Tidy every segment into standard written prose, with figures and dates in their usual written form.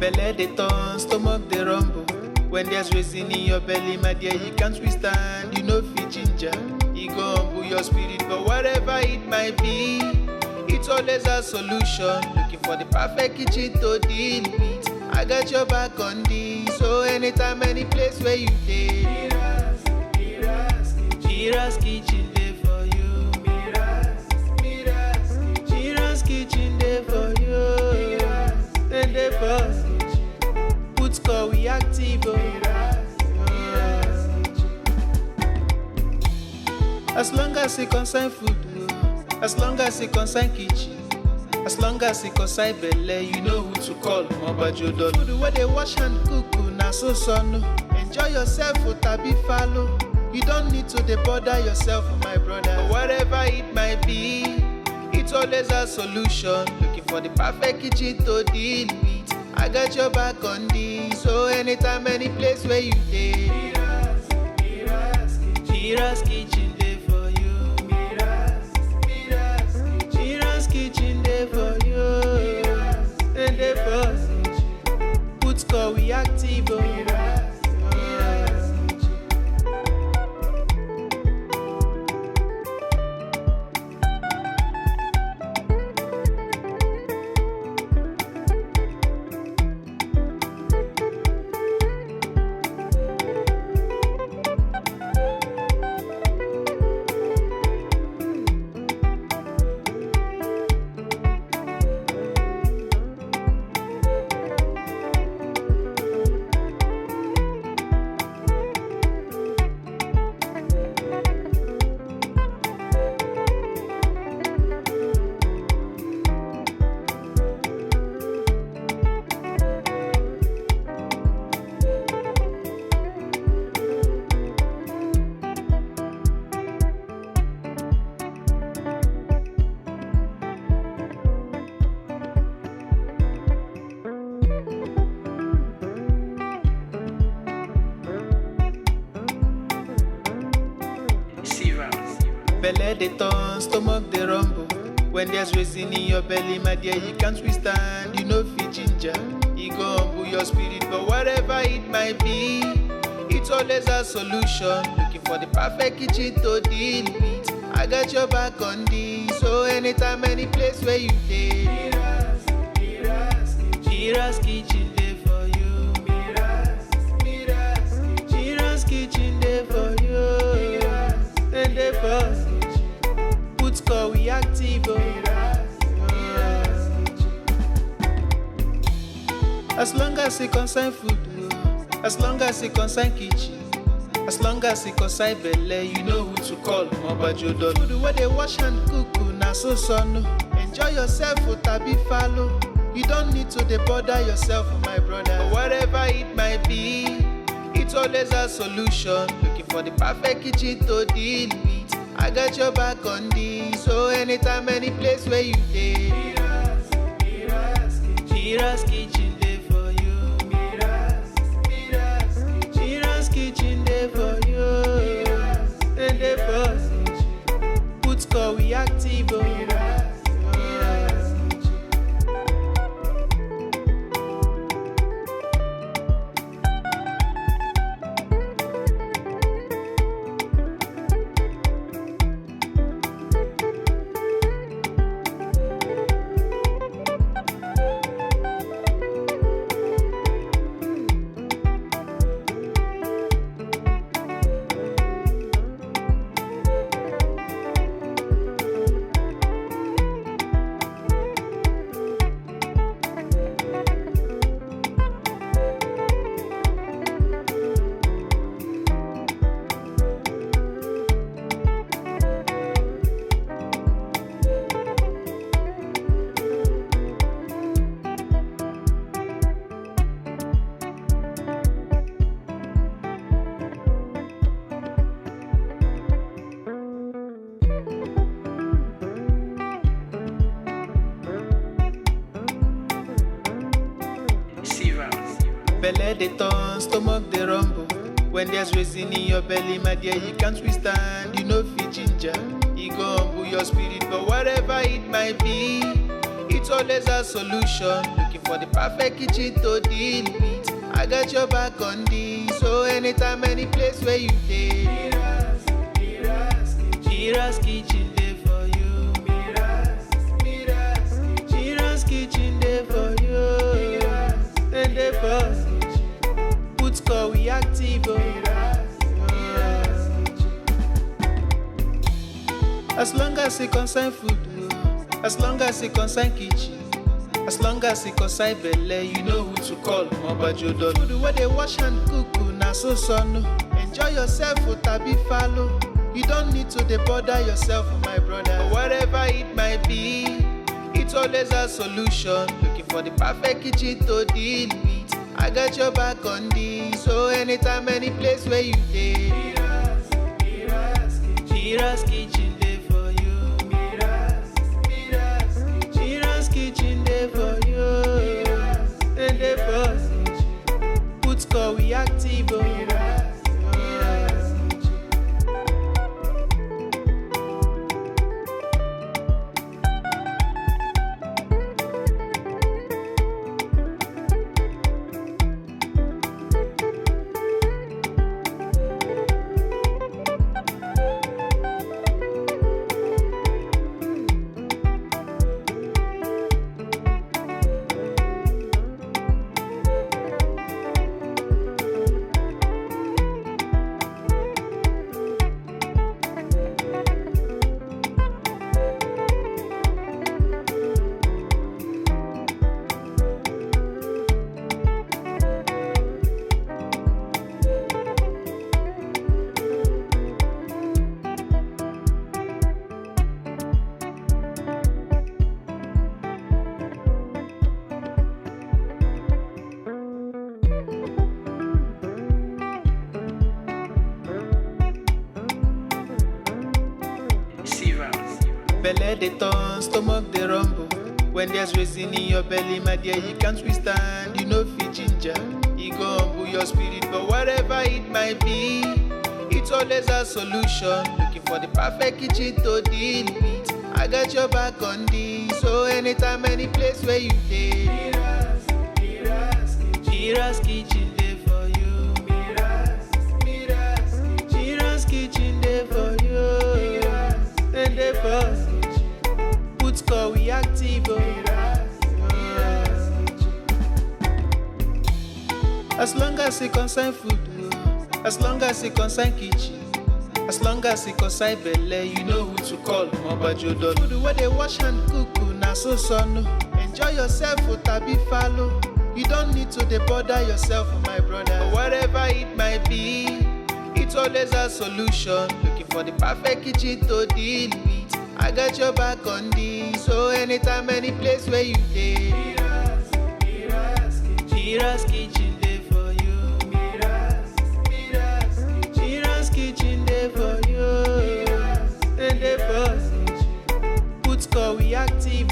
Belle dey turn, stomach dey rumble. When there's reason in your belly, my dear, you can't withstand. You know fit ginger, e go humble your spirit. But whatever it might be, it's always a solution. Looking for the perfect kitchen to deal with. I got your back on this. So anytime, any place where you dey, Mira's kitchen dey for you. Mira's kitchen dey for you. Then dey for put score we active. As long as it concern food, as long as it concern kitchen, as long as it concern belle, you know who to call. Mobajodo. Food where they wash and cook, na so no. Enjoy yourself, tabi follow. You don't need to dey bother yourself, my brother. But whatever it might be, it's always a solution. Looking for the perfect kitchen to deal with. I got your back on this. So anytime, any place where you dey, Mira's kitchen dey for you. Mira's kitchen dey for you. And dey for put score we active. Belle dey turn, stomach dey rumble. When there's reason in your belly, my dear, you can't withstand. You know fit ginger, e go humble your spirit. But whatever it might be, it's always a solution. Looking for the perfect kitchen to deal with. I got your back on this. So anytime, any place where you dey, Mira's kitchen dey for you. Mira's kitchen dey for you. And dey for put score we active. As long as it concern food, as long as it concern kitchen, as long as it concern belle, you know who to call. Mobajodo. Food where they wash and cook, na so no. Enjoy yourself, tabi follow. You don't need to dey bother yourself, my brother. But whatever it might be, it's always a solution. Looking for the perfect kitchen to deal with. I got your back on this. So anytime, any place where you dey, Mira's kitchen dey for you. Mira's kitchen dey for you. And dey for put score we active. Belle dey turn, stomach dey rumble. When there's reason in your belly, my dear, you can't withstand. You know fit ginger, e go humble your spirit. But whatever it might be, it's always a solution. Looking for the perfect kitchen to deal with. I got your back on this, so anytime, any place where you dey. Mira's kitchen dey for you. Mira's kitchen dey for you. And dey for put call we active. As long as it concern food, as long as it concern kitchen, as long as it concern belle, you know who to call. Mobajodo. Food where they wash and cook, na so no. Enjoy yourself, tabi follow. You don't need to bother yourself, my brother. Whatever it might be, it's always a solution. Looking for the perfect kitchen to deal with. I got your back on this, so anytime, any place where you dey. Mira's kitchen dey for you. Mira's kitchen dey for you. And dey for put call we active. Belle dey turn, stomach dey rumble. When there's reason in your belly, my dear, you can't withstand. You know fit ginger, e go humble your spirit. But whatever it might be, it's always a solution. Looking for the perfect kitchen to deal with. I got your back on this, so anytime, any place where you dey. Mira's kitchen dey for you. Mira's kitchen dey for you. And dey for put call we active. As long as it concern food, as long as it concern kitchen, as long as it concern belle, you know who to call. Mobajodo. Food where they wash and cook, na so no. Enjoy yourself, tabi follow. You don't need to bother yourself, my brother. Whatever it might be, it's always a solution. Looking for the perfect kitchen to deal with. I got your back on this, so anytime, any place where you dey. Mira's kitchen dey for you. Mira's kitchen dey for you. And dey for put call we active.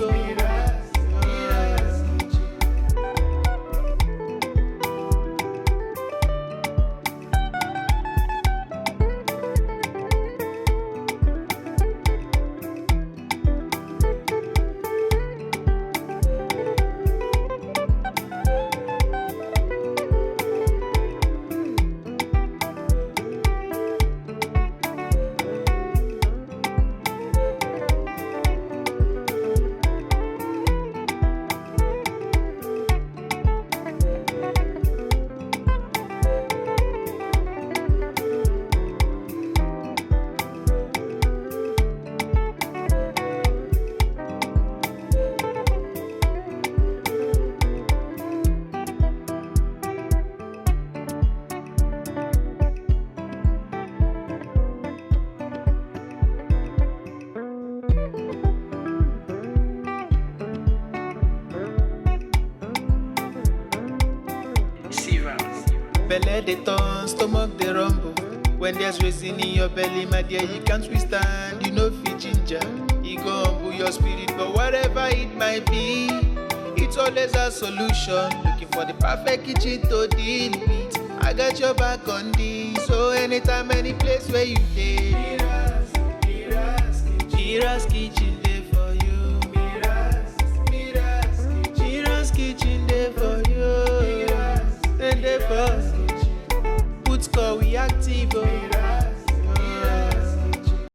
Belle dey turn, stomach dey rumble. When there's reason in your belly, my dear, you can't withstand. You know fit ginger, e go humble your spirit. But whatever it might be, it's always a solution. Looking for the perfect kitchen to deal with. I got your back on this, so anytime, any place where you dey. Mira's kitchen dey for you. Mira's kitchen dey be active. Oh.